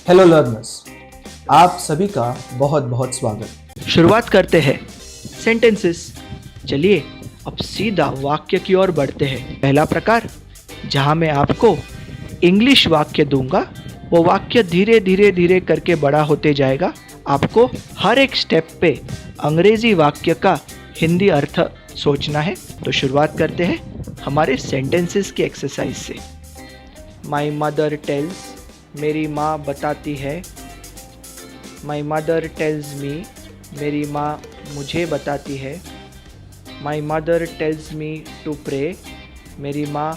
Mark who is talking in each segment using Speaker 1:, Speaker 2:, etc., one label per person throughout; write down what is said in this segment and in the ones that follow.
Speaker 1: Hello learners, आप सभी का बहुत बहुत स्वागत।
Speaker 2: शुरुआत करते हैं सेंटेंसेस। चलिए अब सीधा वाक्य की ओर बढ़ते हैं। पहला प्रकार, जहां मैं आपको इंग्लिश वाक्य दूंगा, वो वाक्य धीरे धीरे धीरे करके बड़ा होते जाएगा। आपको हर एक स्टेप पे अंग्रेजी वाक्य का हिंदी अर्थ सोचना है। तो शुरुआत करते हैं हमारे सेंटेंसेस की एक्सरसाइज से। माई मदर टेल्स, मेरी माँ बताती है। माई मदर टेल्स मी, मेरी माँ मुझे बताती है। My mother tells me to pray, मेरी माँ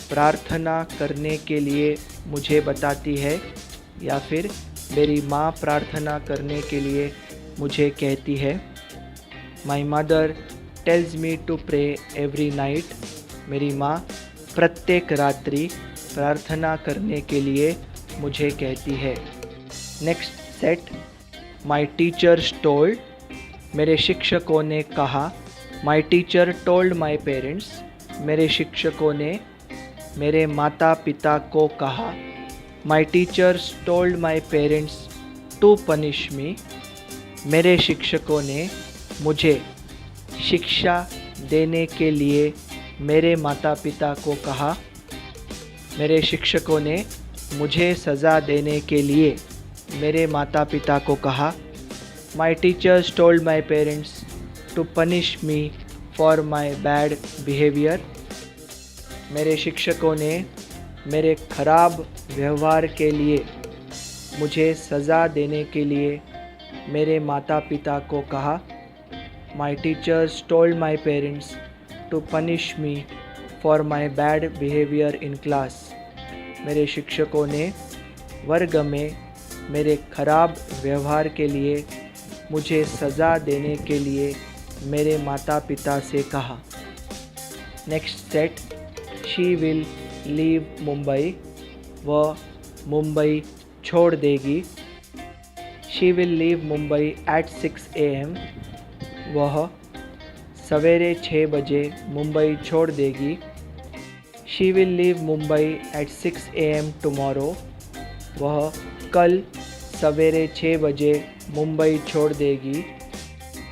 Speaker 2: प्रार्थना करने के लिए मुझे बताती है, या फिर मेरी माँ प्रार्थना करने के लिए मुझे कहती है। My mother tells me to pray every night, मेरी माँ प्रत्येक रात्रि प्रार्थना करने के लिए मुझे कहती है। Next set, my teachers told, मेरे शिक्षकों ने कहा। My teacher told my parents, मेरे शिक्षकों ने मेरे माता पिता को कहा। My teachers told my parents to punish me, मेरे शिक्षकों ने मुझे शिक्षा देने के लिए मेरे माता पिता को कहा। मेरे शिक्षकों ने मुझे सज़ा देने के लिए मेरे माता पिता को कहा। My teachers told my parents to punish me for my bad behaviour, मेरे शिक्षकों ने मेरे खराब व्यवहार के लिए मुझे सज़ा देने के लिए मेरे माता पिता को कहा। My teachers told my parents to punish me for my bad behaviour in class, मेरे शिक्षकों ने वर्ग में मेरे खराब व्यवहार के लिए मुझे सज़ा देने के लिए मेरे माता पिता से कहा। Next set, she will leave Mumbai, वह मुंबई छोड़ देगी। She will leave Mumbai at 6 AM, वह सवेरे 6 बजे मुंबई छोड़ देगी। She will leave Mumbai at 6 AM tomorrow, वह कल सवेरे 6 बजे मुंबई छोड़ देगी।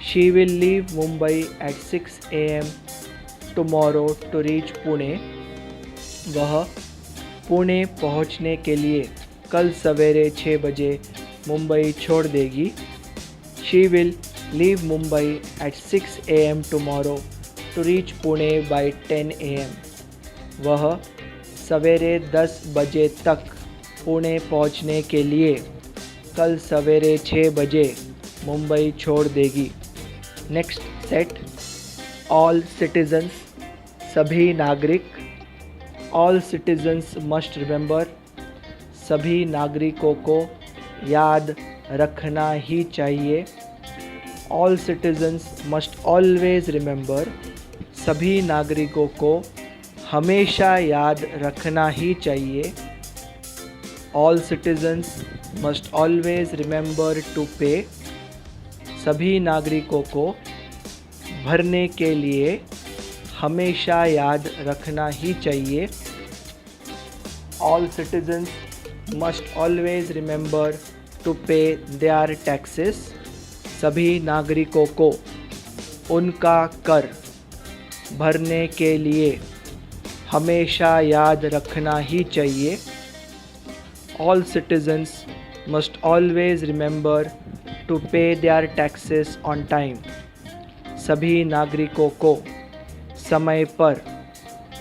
Speaker 2: She will leave Mumbai at 6 AM tomorrow to reach Pune, वह पुणे पहुंचने के लिए कल सवेरे 6 बजे मुंबई छोड़ देगी। She will leave Mumbai at 6 AM tomorrow to reach Pune by 10 AM, वह सवेरे 10 बजे तक पुणे पहुंचने के लिए कल सवेरे 6 बजे मुंबई छोड़ देगी। नेक्स्ट सेट, ऑल सिटीजन्स, सभी नागरिक। ऑल सिटीजन्स मस्ट रिमेंबर, सभी नागरिकों को याद रखना ही चाहिए। All citizens must always remember, सभी नागरिकों को हमेशा याद रखना ही चाहिए। All citizens must always remember to pay, सभी नागरिकों को भरने के लिए हमेशा याद रखना ही चाहिए। All citizens must always remember to pay their taxes, सभी नागरिकों को उनका कर भरने के लिए हमेशा याद रखना ही चाहिए। All citizens must always remember to pay their taxes on time, सभी नागरिकों को समय पर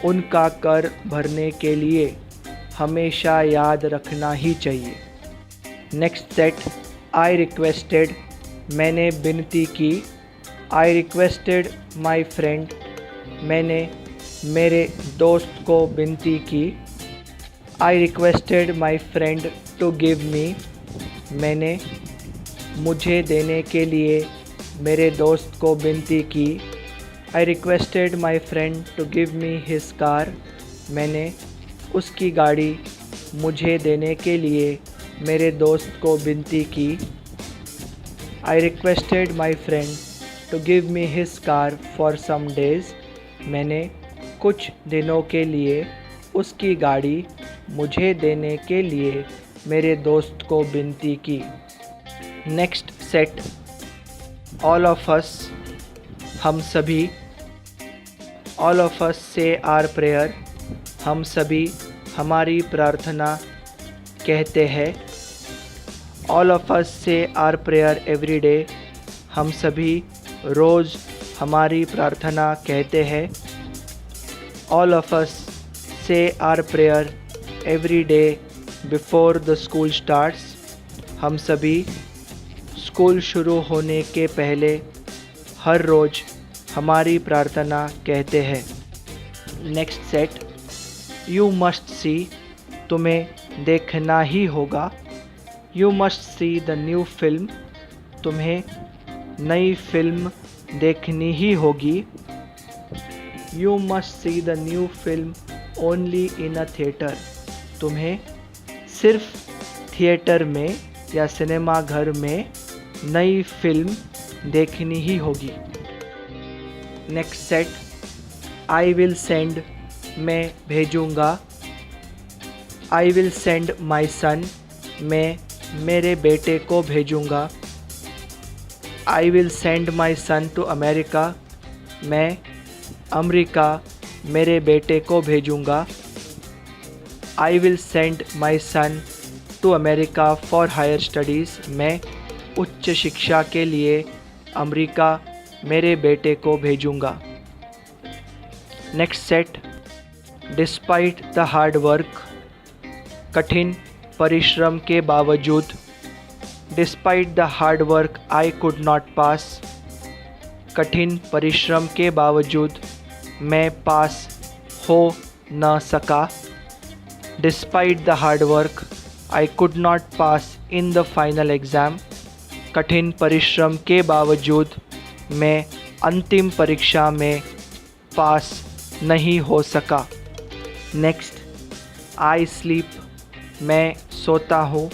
Speaker 2: उनका कर भरने के लिए हमेशा याद रखना ही चाहिए। नेक्स्ट सेट, आई रिक्वेस्टेड, मैंने विनती की। आई रिक्वेस्टेड माई फ्रेंड, मैंने मेरे दोस्त को विनती की। I requested my friend to give me, मैंने मुझे देने के लिए मेरे दोस्त को विनती की। I requested my friend to give me his car, मैंने उसकी गाड़ी मुझे देने के लिए मेरे दोस्त को विनती की। I requested my friend to give me his car for some days, मैंने कुछ दिनों के लिए उसकी गाड़ी मुझे देने के लिए मेरे दोस्त को विनती की। नेक्स्ट सेट, ऑल ऑफ अस, हम सभी। All of us say our prayer, हम सभी हमारी प्रार्थना कहते हैं। All of us say our prayer every day, हम सभी रोज़ हमारी प्रार्थना कहते हैं। All of us say our prayer every day before the school starts, हम सभी स्कूल शुरू होने के पहले हर रोज़ हमारी प्रार्थना कहते हैं। Next set, you must see, तुम्हें देखना ही होगा। You must see the new film, तुम्हें नई फिल्म देखनी ही होगी। You must see the new film only in a theatre, तुम्हें सिर्फ थिएटर में या सिनेमा घर में नई फिल्म देखनी ही होगी। Next set, I will send, मैं भेजूँगा। आई विल सेंड माई सन, मैं मेरे बेटे को भेजूँगा। I will send my son to America, मैं अमेरिका मेरे बेटे को भेजूँगा। I will send my son to America for higher studies, मैं उच्च शिक्षा के लिए अमेरिका मेरे बेटे को भेजूँगा। Next set, despite the hard work, कठिन परिश्रम के बावजूद। Despite the hard work I could not pass, कठिन परिश्रम के बावजूद मैं पास हो न सका। Despite the hard work I could not pass in the final exam, कठिन परिश्रम के बावजूद मैं अंतिम परीक्षा में पास नहीं हो सका। नेक्स्ट, आई स्लीप, मैं सोता हूँ।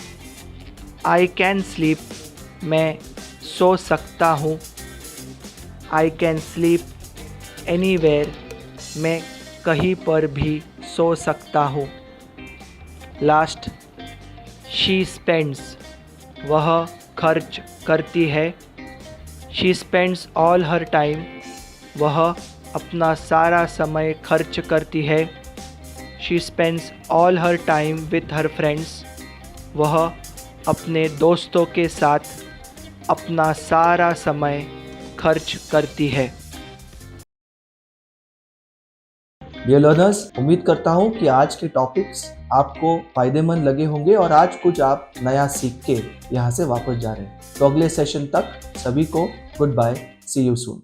Speaker 2: आई कैन स्लीप, मैं सो सकता हूँ। आई कैन स्लीप एनीवेयर, मैं कहीं पर भी सो सकता हूँ। लास्ट, शी स्पेंड्स, वह खर्च करती है। She spends all her time, वह अपना सारा समय खर्च करती है। She spends all her time with her friends, वह अपने दोस्तों के साथ अपना सारा समय खर्च करती है।
Speaker 1: डियर लर्नर्स, उम्मीद करता हूँ कि आज के टॉपिक्स आपको फायदेमंद लगे होंगे और आज कुछ आप नया सीख के यहाँ से वापस जा रहे हैं। तो अगले सेशन तक सभी को goodbye, see you soon.